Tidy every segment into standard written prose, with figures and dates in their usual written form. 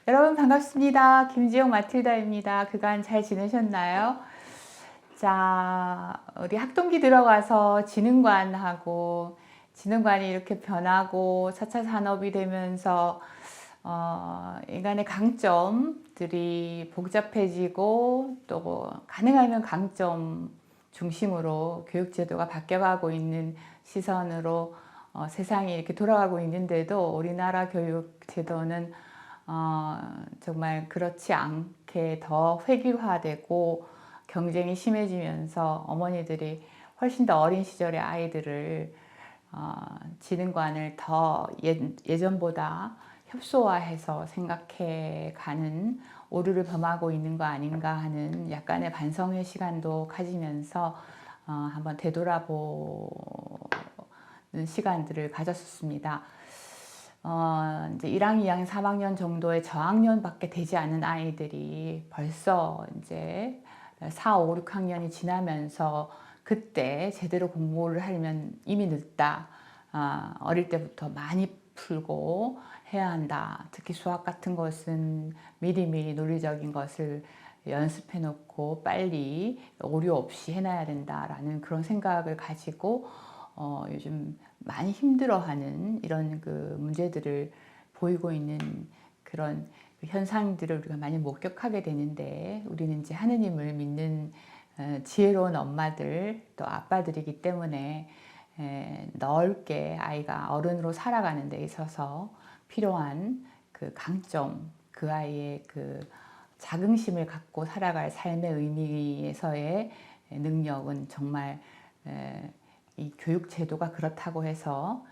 여러분 반갑습니다. 김지영 마틸다입니다. 그간 잘 지내셨나요? 자, 우리 학동기 들어가서 지능관이 이렇게 변하고 4차 산업이 되면서 인간의 강점들이 복잡해지고 또 가능하면 강점 중심으로 교육제도가 바뀌어가고 있는 시선으로 세상이 이렇게 돌아가고 있는데도 우리나라 교육제도는 정말 그렇지 않게 더 획일화되고 경쟁이 심해지면서 어머니들이 훨씬 더 어린 시절의 아이들을 지능관을 더 예전보다 협소화해서 생각해 가는 오류를 범하고 있는 거 아닌가 하는 약간의 반성의 시간도 가지면서 한번 되돌아보는 시간들을 가졌었습니다. 이제 1학년, 2학년, 3학년 정도의 저학년밖에 되지 않은 아이들이 벌써 이제 4, 5, 6학년이 지나면서 그때 제대로 공부를 하려면 이미 늦다. 어릴 때부터 많이 풀고 해야 한다. 특히 수학 같은 것은 미리미리 논리적인 것을 연습해 놓고 빨리 오류 없이 해놔야 된다라는 그런 생각을 가지고 요즘 많이 힘들어하는 이런 그 문제들을 보이고 있는 그런 현상들을 우리가 많이 목격하게 되는데, 우리는 이제 하느님을 믿는 지혜로운 엄마들 또 아빠들이기 때문에 넓게 아이가 어른으로 살아가는 데 있어서 필요한 그 강점, 그 아이의 그 자긍심을 갖고 살아갈 삶의 의미에서의 능력은 정말 이 교육 제도가 그렇다고 해서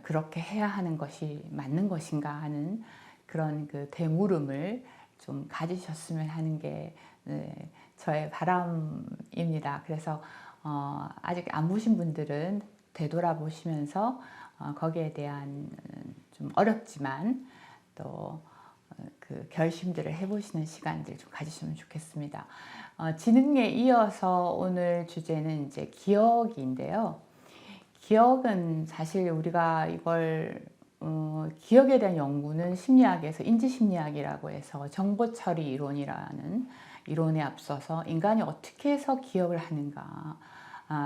그렇게 해야 하는 것이 맞는 것인가 하는 그런 그 되물음을 좀 가지셨으면 하는 게 저의 바람입니다. 그래서 아직 안 보신 분들은 되돌아보시면서 거기에 대한 좀 어렵지만 또 그 결심들을 해보시는 시간들 좀 가지시면 좋겠습니다. 지능에 이어서 오늘 주제는 이제 기억인데요. 기억은 사실 우리가 이걸 기억에 대한 연구는 심리학에서 인지심리학이라고 해서 정보처리 이론이라는 이론에 앞서서 인간이 어떻게 해서 기억을 하는가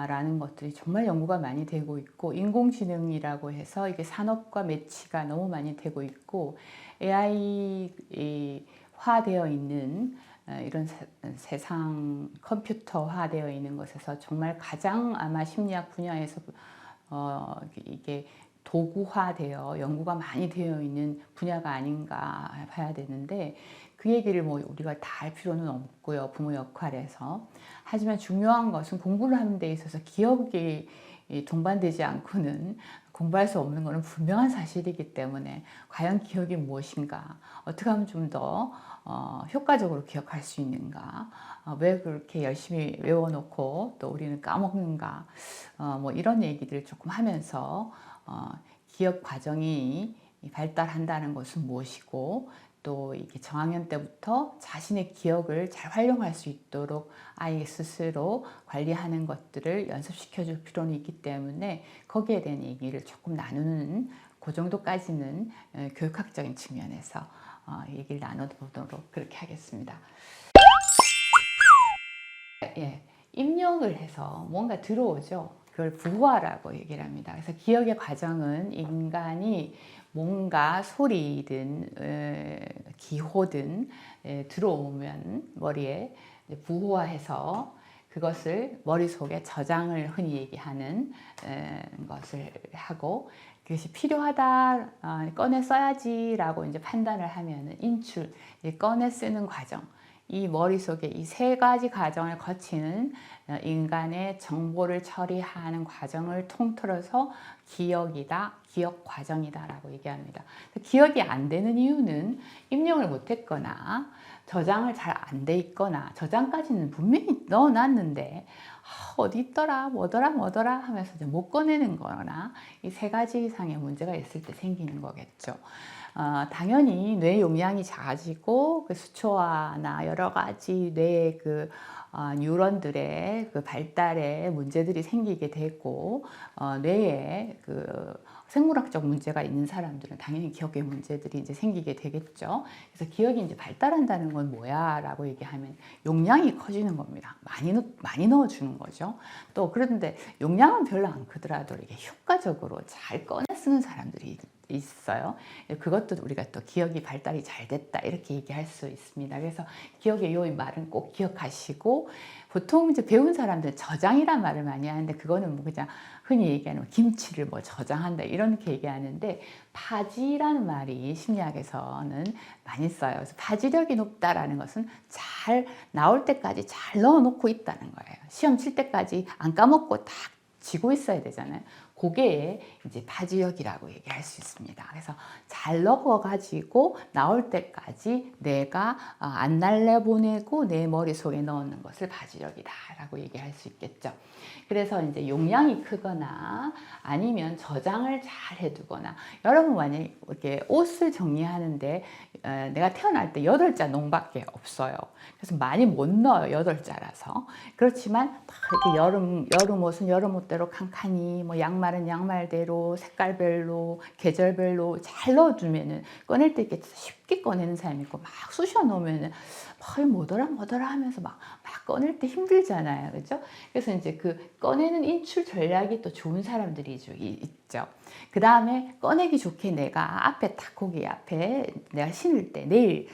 라는 것들이 정말 연구가 많이 되고 있고, 인공지능이라고 해서 이게 산업과 매치가 너무 많이 되고 있고, AI화되어 있는 이런 세상 컴퓨터화되어 있는 것에서 정말 가장 아마 심리학 분야에서 이게 도구화되어 연구가 많이 되어 있는 분야가 아닌가 봐야 되는데, 그 얘기를 뭐 우리가 다 할 필요는 없고요, 부모 역할에서. 하지만 중요한 것은 공부를 하는 데 있어서 기억이 동반되지 않고는 공부할 수 없는 것은 분명한 사실이기 때문에, 과연 기억이 무엇인가, 어떻게 하면 좀 더 효과적으로 기억할 수 있는가, 왜 그렇게 열심히 외워놓고 또 우리는 까먹는가, 뭐 이런 얘기들을 조금 하면서 기억 과정이 발달한다는 것은 무엇이고, 또 이게 저학년 때부터 자신의 기억을 잘 활용할 수 있도록 아이 스스로 관리하는 것들을 연습시켜 줄 필요는 있기 때문에, 거기에 대한 얘기를 조금 나누는, 그 정도까지는 교육학적인 측면에서 얘기를 나눠보도록 그렇게 하겠습니다. 예, 입력을 해서 뭔가 들어오죠. 그걸 부호화라고 얘기를 합니다. 그래서 기억의 과정은 인간이 뭔가 소리든 기호든 들어오면 머리에 부호화해서 그것을 머릿속에 저장을 흔히 얘기하는 것을 하고, 그것이 필요하다, 꺼내 써야지 라고 이제 판단을 하면 인출, 꺼내 쓰는 과정, 이 머릿속에 이 세 가지 과정을 거치는 인간의 정보를 처리하는 과정을 통틀어서 기억이다, 기억 과정이다 라고 얘기합니다. 기억이 안 되는 이유는 입력을 못했거나 저장을 잘 안 돼 있거나, 저장까지는 분명히 넣어놨는데 어디 있더라, 뭐더라 하면서 이제 못 꺼내는 거나 이 세 가지 이상의 문제가 있을 때 생기는 거겠죠. 당연히 뇌 용량이 작아지고 그 수초화나 여러 가지 뇌의 그 뉴런들의 그 발달에 문제들이 생기게 되고 뇌에 그 생물학적 문제가 있는 사람들은 당연히 기억의 문제들이 이제 생기게 되겠죠. 그래서 기억이 이제 발달한다는 건 뭐야라고 얘기하면 용량이 커지는 겁니다. 많이 넣어주는 거죠. 또 그런데 용량은 별로 안 크더라도 이게 효과적으로 잘 꺼내 쓰는 사람들이 있어요. 그것도 우리가 또 기억이 발달이 잘 됐다 이렇게 얘기할 수 있습니다. 그래서 기억의 요인 말은 꼭 기억하시고 보통 이제 배운 사람들은 저장이란 말을 많이 하는데 그거는 뭐 그냥 흔히 얘기하는 김치를 뭐 저장한다 이렇게 얘기하는데 파지라는 말이 심리학에서는 많이 써요. 그래서 파지력이 높다라는 것은 잘 나올 때까지 잘 넣어놓고 있다는 거예요. 시험 칠 때까지 안 까먹고 딱 쥐고 있어야 되잖아요. 그게 이제 파지력이라고 얘기할 수 있습니다. 그래서 잘 넣어가지고 나올 때까지 내가 안 날려보내고 내 머릿속에 넣는 것을 파지력이다라고 얘기할 수 있겠죠. 그래서 이제 용량이 크거나 아니면 저장을 잘 해두거나 여러분 만약에 이렇게 옷을 정리하는데 내가 태어날 때 8자 농밖에 없어요. 그래서 많이 못 넣어요. 8자라서. 그렇지만 이렇게 여름 옷은 여름 옷대로 칸칸이 뭐 양말은 양말대로 색깔별로 계절별로 잘 넣어두면은 꺼낼 때 이렇게 쉽게 꺼내는 사람이 있고 막 쑤셔 놓으면은 뭐더라 하면서 막 꺼낼 때 힘들잖아요. 그죠? 그래서 이제 그 꺼내는 인출 전략이 또 좋은 사람들이 있죠. 그 다음에 꺼내기 좋게 내가 앞에 딱 거기 앞에 내가 신을 때 내일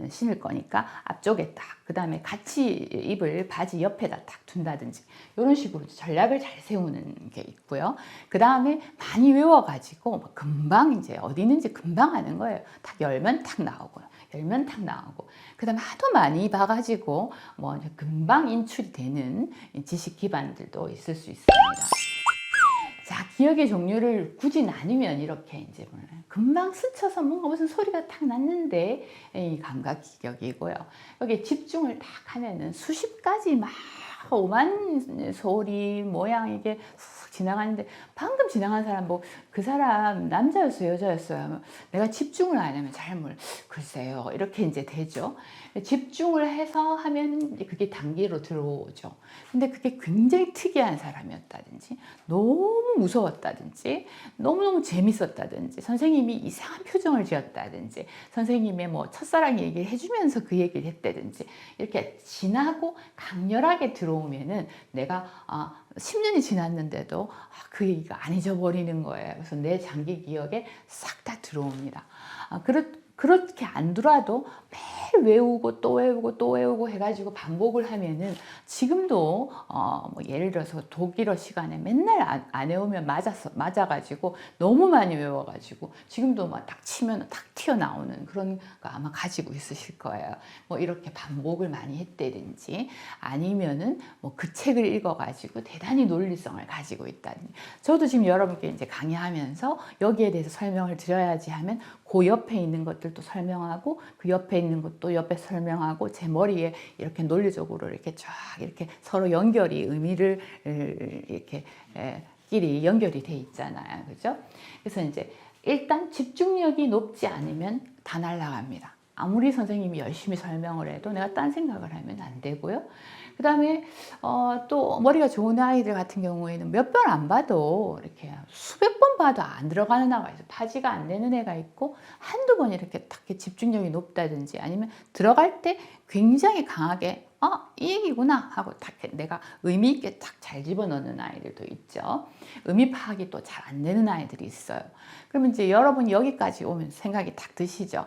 신을 거니까 앞쪽에 딱 그 다음에 같이 입을 바지 옆에다 딱 둔다든지 이런 식으로 전략을 잘 세우는 게 있고요. 그 다음에 많이 외워가지고 금방 이제 어디 있는지 금방 아는 거예요. 딱 열면 딱 나오고요. 열면 탁 나오고 그 다음에 하도 많이 봐가지고 뭐 금방 인출이 되는 지식 기반들도 있을 수 있습니다. 자, 기억의 종류를 굳이 나누면 이렇게 이제 금방 스쳐서 뭔가 무슨 소리가 탁 났는데 이 감각 기억이고요. 여기 집중을 탁 하면은 수십 가지 막 오만 소리 모양 이게 쑥 지나가는데 방금 지나간 사람 뭐 그 사람 남자였어요 여자였어요 내가 집중을 안 하면 잘못 글쎄요 이렇게 이제 되죠. 집중을 해서 하면 그게 단계로 들어오죠. 근데 그게 굉장히 특이한 사람이었다든지 너무 무서웠다든지 너무너무 재밌었다든지 선생님이 이상한 표정을 지었다든지 선생님의 뭐 첫사랑 얘기를 해주면서 그 얘기를 했다든지 이렇게 진하고 강렬하게 들어오면은 내가 10년이 지났는데도 그 얘기가 안 잊어버리는 거예요. 그래서 내 장기 기억에 싹 다 들어옵니다. 그렇게 안 들어와도 매일 외우고 또 외우고 또 외우고 해가지고 반복을 하면은 지금도 뭐 예를 들어서 독일어 시간에 맨날 안 외우면 맞아가지고 너무 많이 외워가지고 지금도 막 딱 치면 탁 튀어나오는 그런 거 아마 가지고 있으실 거예요. 뭐 이렇게 반복을 많이 했다든지 아니면은 뭐 그 책을 읽어가지고 대단히 논리성을 가지고 있다든지 저도 지금 여러분께 이제 강의하면서 여기에 대해서 설명을 드려야지 하면 그 옆에 있는 것들도 설명하고 그 옆에 있는 것도 옆에 설명하고 제 머리에 이렇게 논리적으로 이렇게 쫙 이렇게 서로 연결이 의미를 이렇게 끼리 연결이 돼 있잖아요. 그죠? 그래서 이제 일단 집중력이 높지 않으면 다 날아갑니다. 아무리 선생님이 열심히 설명을 해도 내가 딴 생각을 하면 안 되고요. 그 다음에 또 머리가 좋은 아이들 같은 경우에는 몇 번 안 봐도 이렇게 수백 번 봐도 안 들어가는 애가 있어요. 파지가 안 되는 애가 있고 한두 번 이렇게 딱 집중력이 높다든지 아니면 들어갈 때 굉장히 강하게 이 얘기구나 하고 딱 내가 의미 있게 딱 잘 집어넣는 아이들도 있죠. 의미 파악이 또 잘 안 되는 아이들이 있어요. 그러면 이제 여러분이 여기까지 오면 생각이 딱 드시죠.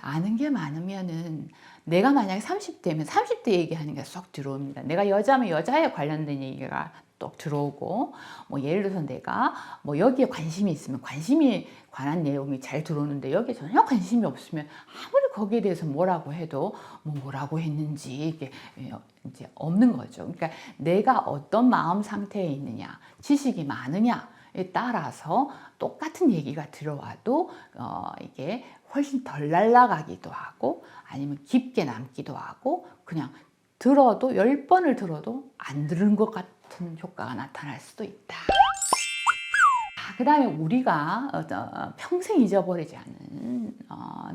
아는 게 많으면은 내가 만약에 30대면 30대 얘기하는 게 쏙 들어옵니다. 내가 여자면 여자에 관련된 얘기가 또 들어오고 뭐 예를 들어서 내가 뭐 여기에 관심이 있으면 관심이 관한 내용이 잘 들어오는데 여기에 전혀 관심이 없으면 아무리 거기에 대해서 뭐라고 해도 뭐라고 했는지 이게 이제 없는 거죠. 그러니까 내가 어떤 마음 상태에 있느냐, 지식이 많으냐에 따라서 똑같은 얘기가 들어와도 이게 훨씬 덜 날아가기도 하고 아니면 깊게 남기도 하고 그냥 들어도 10번을 들어도 안 들은 것 같은 효과가 나타날 수도 있다. 그 다음에 우리가 평생 잊어버리지 않는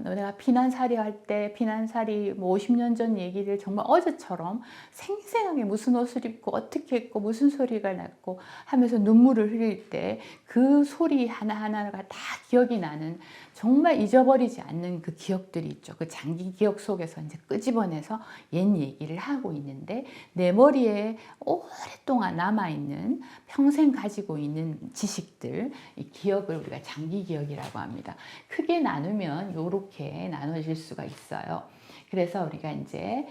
내가 피난살이 할 때 피난살이 뭐 50년 전 얘기를 정말 어제처럼 생생하게 무슨 옷을 입고 어떻게 했고 무슨 소리가 났고 하면서 눈물을 흘릴 때 그 소리 하나하나가 다 기억이 나는 정말 잊어버리지 않는 그 기억들이 있죠. 그 장기 기억 속에서 이제 끄집어내서 옛 얘기를 하고 있는데 내 머리에 오랫동안 남아있는 평생 가지고 있는 지식들, 이 기억을 우리가 장기 기억이라고 합니다. 크게 나누면 이렇게 나눠질 수가 있어요. 그래서 우리가 이제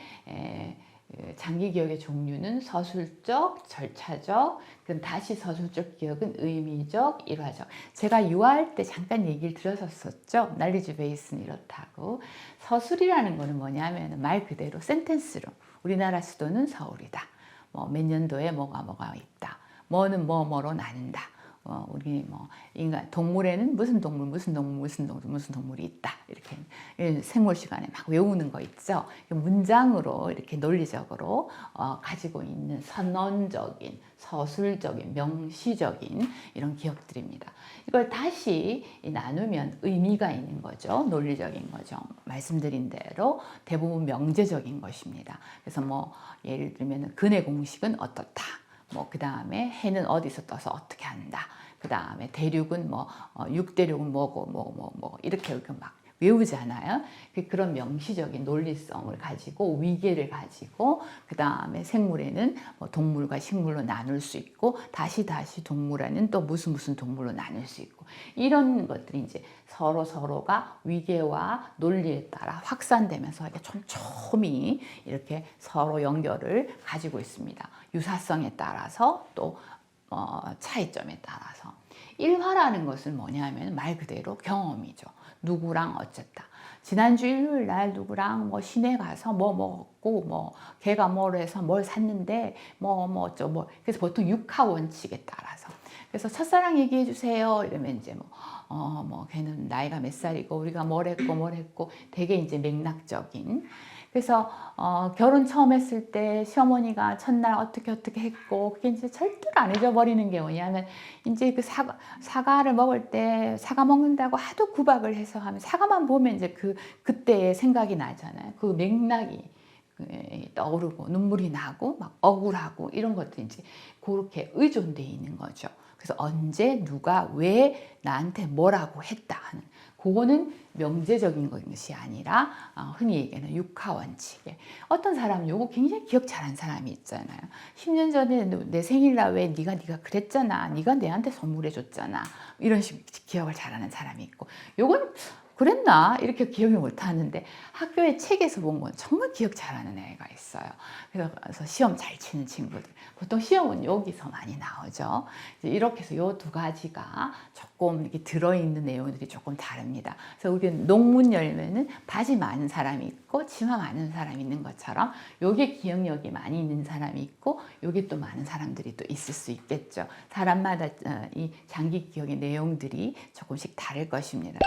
장기 기억의 종류는 서술적, 절차적, 그럼 다시 서술적 기억은 의미적, 일화적. 제가 유아할 때 잠깐 얘기를 드렸었죠. 날리지 베이스는 이렇다고. 서술이라는 거는 뭐냐면 말 그대로 센텐스로 우리나라 수도는 서울이다. 뭐 몇 년도에 뭐가 있다. 뭐는 뭐로 나눈다. 우리 인간 동물에는 무슨 동물이 있다. 이렇게 생물 시간에 막 외우는 거 있죠. 문장으로 이렇게 논리적으로 가지고 있는 선언적인, 서술적인, 명시적인 이런 기억들입니다. 이걸 다시 나누면 의미가 있는 거죠. 논리적인 거죠. 말씀드린 대로 대부분 명제적인 것입니다. 그래서 예를 들면 근의 공식은 어떻다. 그 다음에 해는 어디서 떠서 어떻게 한다. 그 다음에 대륙은 육대륙은 뭐고 이렇게 막 외우잖아요. 그런 명시적인 논리성을 가지고 위계를 가지고 그 다음에 생물에는 동물과 식물로 나눌 수 있고 다시 동물에는 또 무슨 동물로 나눌 수 있고 이런 것들이 이제 서로가 위계와 논리에 따라 확산되면서 이렇게 촘촘히 이렇게 서로 연결을 가지고 있습니다. 유사성에 따라서 또 차이점에 따라서 일화라는 것은 뭐냐면 말 그대로 경험이죠. 누구랑 어쨌다. 지난주 일요일 날 누구랑 시내 가서 먹고 걔가 뭘 해서 뭘 샀는데 그래서 보통 육하 원칙에 따라서 그래서 첫사랑 얘기해 주세요 이러면 이제 걔는 나이가 몇 살이고 우리가 뭘 했고 되게 이제 맥락적인. 그래서 결혼 처음 했을 때 시어머니가 첫날 어떻게 했고 그게 이제 절대로 안 잊어버리는 게 뭐냐면 이제 그 사과를 먹을 때 사과 먹는다고 하도 구박을 해서 하면 사과만 보면 이제 그때의 생각이 나잖아요. 그 맥락이 떠오르고 눈물이 나고 막 억울하고 이런 것들이 이제 그렇게 의존되어 있는 거죠. 그래서 언제 누가 왜 나한테 뭐라고 했다 하는 그거는 명제적인 것이 아니라 흔히 얘기하는 육하원칙에 어떤 사람은 요거 굉장히 기억 잘하는 사람이 있잖아요. 10년 전에 내 생일날 왜 네가 그랬잖아. 네가 내한테 선물해 줬잖아. 이런 식으로 기억을 잘하는 사람이 있고 요건 그랬나? 이렇게 기억이 못하는데 학교의 책에서 본 건 정말 기억 잘하는 애가 있어요. 그래서 시험 잘 치는 친구들. 보통 시험은 여기서 많이 나오죠. 이렇게 해서 이 두 가지가 조금 이렇게 들어있는 내용들이 조금 다릅니다. 그래서 우리 농문 열면은 바지 많은 사람이 있고 치마 많은 사람이 있는 것처럼 요게 기억력이 많이 있는 사람이 있고 요게 또 많은 사람들이 또 있을 수 있겠죠. 사람마다 이 장기 기억의 내용들이 조금씩 다를 것입니다.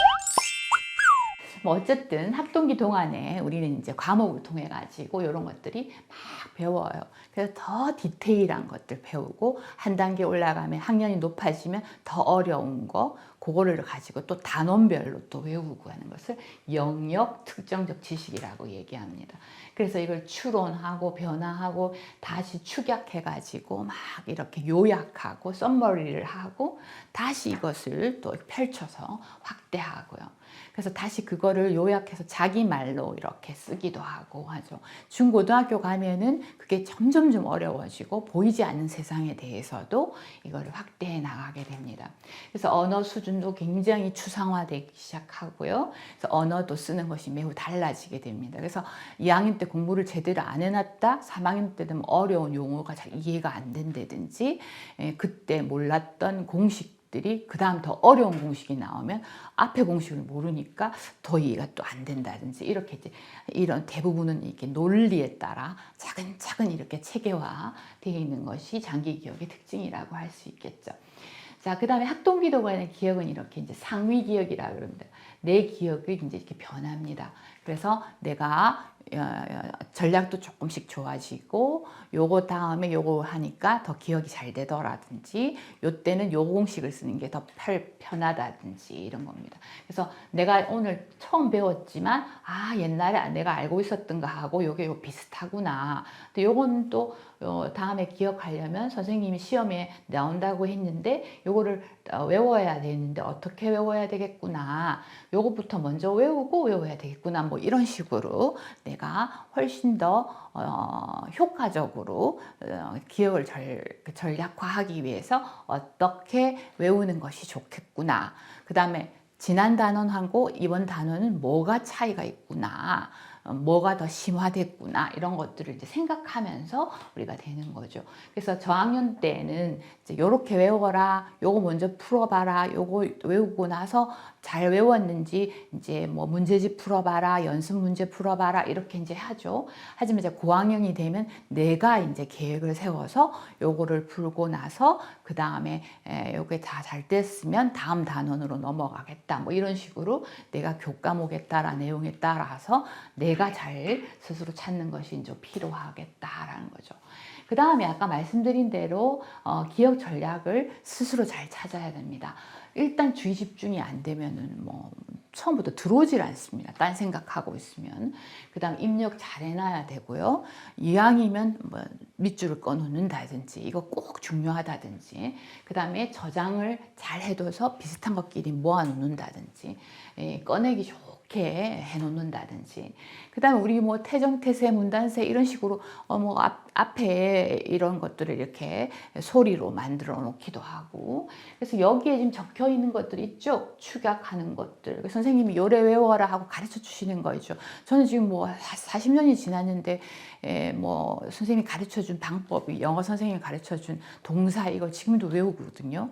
어쨌든 학동기 동안에 우리는 이제 과목을 통해 가지고 이런 것들이 막 배워요. 그래서 더 디테일한 것들 배우고 한 단계 올라가면 학년이 높아지면 더 어려운 거 그거를 가지고 또 단원별로 또 외우고 하는 것을 영역 특정적 지식이라고 얘기합니다. 그래서 이걸 추론하고 변화하고 다시 축약해 가지고 막 이렇게 요약하고 썸머리를 하고 다시 이것을 또 펼쳐서 확대하고요. 그래서 다시 그거를 요약해서 자기 말로 이렇게 쓰기도 하고 하죠. 중고등학교 가면은 그게 점점 어려워지고 보이지 않는 세상에 대해서도 이거를 확대해 나가게 됩니다. 그래서 언어 수준도 굉장히 추상화되기 시작하고요. 그래서 언어도 쓰는 것이 매우 달라지게 됩니다. 그래서 2학년 때 공부를 제대로 안 해놨다 3학년 때 되면 어려운 용어가 잘 이해가 안 된다든지 그때 몰랐던 공식 들이 그 다음 더 어려운 공식이 나오면 앞에 공식을 모르니까 더 이해가 또 안 된다든지 이렇게 이제 이런 대부분은 이렇게 논리에 따라 차근차근 이렇게 체계화 되어 있는 것이 장기 기억의 특징이라고 할 수 있겠죠. 자, 그 다음에 학동기 동안의 기억은 이렇게 이제 상위 기억이라고 그럽니다. 내 기억이 이제 이렇게 변합니다. 그래서 내가 전략도 조금씩 좋아지고 요거 다음에 요거 하니까 더 기억이 잘 되더라든지 요때는 요 공식을 쓰는 게 더 편하다든지 이런 겁니다. 그래서 내가 오늘 처음 배웠지만 옛날에 내가 알고 있었던 거 하고 요게 비슷하구나. 근데 요건 또 다음에 기억하려면 선생님이 시험에 나온다고 했는데 요거를 외워야 되는데 어떻게 외워야 되겠구나. 요거부터 먼저 외우고 외워야 되겠구나. 뭐 이런 식으로 내가 훨씬 더 효과적으로 기억을 전략화하기 위해서 어떻게 외우는 것이 좋겠구나. 그 다음에 지난 단원하고 이번 단원은 뭐가 차이가 있구나. 뭐가 더 심화됐구나 이런 것들을 이제 생각하면서 우리가 되는 거죠. 그래서 저학년 때는 이제 요렇게 외워라, 요거 먼저 풀어봐라, 요거 외우고 나서 잘 외웠는지 이제 뭐 문제집 풀어봐라, 연습 문제 풀어봐라 이렇게 이제 하죠. 하지만 이제 고학년이 되면 내가 이제 계획을 세워서 요거를 풀고 나서 그 다음에 요게 다 잘 됐으면 다음 단원으로 넘어가겠다. 뭐 이런 식으로 내가 교과목에 따라 내용에 따라서 내가 잘 스스로 찾는 것이 이제 필요하겠다라는 거죠. 그 다음에 아까 말씀드린 대로 기억 전략을 스스로 잘 찾아야 됩니다. 일단 주의 집중이 안 되면은 뭐 처음부터 들어오질 않습니다. 딴 생각하고 있으면. 그 다음 입력 잘 해놔야 되고요. 이왕이면 뭐 밑줄을 꺼놓는다든지 이거 꼭 중요하다든지 그 다음에 저장을 잘 해둬서 비슷한 것끼리 모아놓는다든지 꺼내기 좋게 해놓는다든지 그 다음에 우리 뭐 태정, 태세, 문단세 이런 식으로 뭐 앞에 이런 것들을 이렇게 소리로 만들어 놓기도 하고 그래서 여기에 지금 적혀 있는 것들이 있죠. 축약하는 것들. 선생님이 요래 외워라 하고 가르쳐 주시는 거죠. 저는 지금 뭐 40년이 지났는데 뭐 선생님이 가르쳐 준 방법이 영어 선생님이 가르쳐 준 동사 이걸 지금도 외우거든요.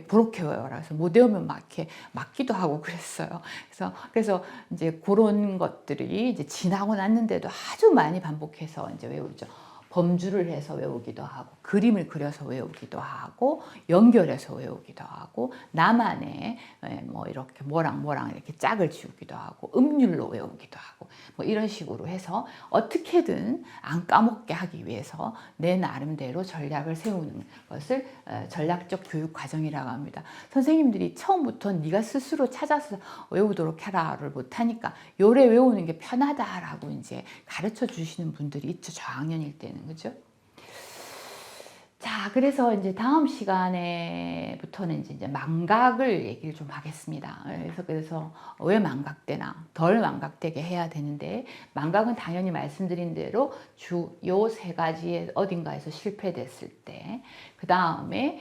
그렇게 외워라. 그래서 못 외우면 막 이렇게 맞기도 하고 그랬어요. 그래서 이제 그런 것들이 이제 지나고 났는데도 아주 많이 반복해서 이제 외우죠. 범주를 해서 외우기도 하고 그림을 그려서 외우기도 하고 연결해서 외우기도 하고 나만의 뭐 이렇게 뭐랑 이렇게 짝을 지우기도 하고 음률로 외우기도 하고 뭐 이런 식으로 해서 어떻게든 안 까먹게 하기 위해서 내 나름대로 전략을 세우는 것을 전략적 교육 과정이라고 합니다. 선생님들이 처음부터 네가 스스로 찾아서 외우도록 해라를 못하니까 요래 외우는 게 편하다라고 이제 가르쳐 주시는 분들이 있죠. 저학년일 때는. 그죠? 자, 그래서 이제 다음 시간에부터는 이제 망각을 얘기를 좀 하겠습니다. 그래서 왜 망각되나? 덜 망각되게 해야 되는데, 망각은 당연히 말씀드린 대로 요 세 가지의 어딘가에서 실패됐을 때, 그 다음에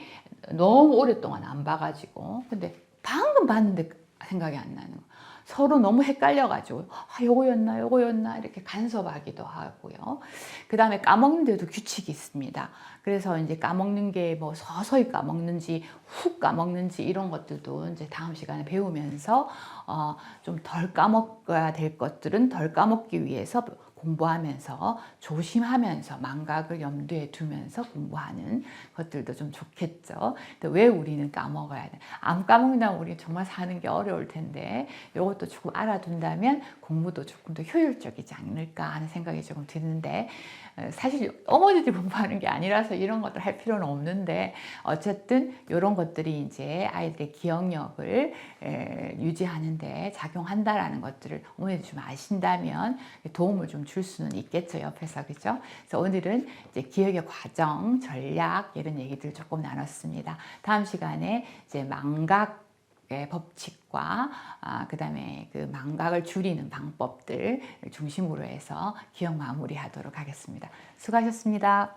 너무 오랫동안 안 봐가지고, 근데 방금 봤는데 생각이 안 나는 거. 서로 너무 헷갈려가지고 요거였나 이렇게 간섭하기도 하고요. 그 다음에 까먹는데도 규칙이 있습니다. 그래서 이제 까먹는 게 뭐 서서히 까먹는지 훅 까먹는지 이런 것들도 이제 다음 시간에 배우면서 좀 덜 까먹어야 될 것들은 덜 까먹기 위해서 공부하면서 조심하면서 망각을 염두에 두면서 공부하는 것들도 좀 좋겠죠. 근데 왜 우리는 까먹어야 돼? 안 까먹는다면 우리 정말 사는 게 어려울 텐데 이것도 조금 알아둔다면 공부도 조금 더 효율적이지 않을까 하는 생각이 조금 드는데 사실 어머니들 공부하는 게 아니라서 이런 것들 할 필요는 없는데 어쨌든 이런 것들이 이제 아이들의 기억력을 유지하는데 작용한다라는 것들을 어머니들 좀 아신다면 도움을 좀 줄 수는 있겠죠, 옆에서. 그죠? 그래서 오늘은 이제 기억의 과정, 전략 이런 얘기들 조금 나눴습니다. 다음 시간에 이제 망각의 법칙과 그다음에 그 망각을 줄이는 방법들 중심으로 해서 기억 마무리하도록 하겠습니다. 수고하셨습니다.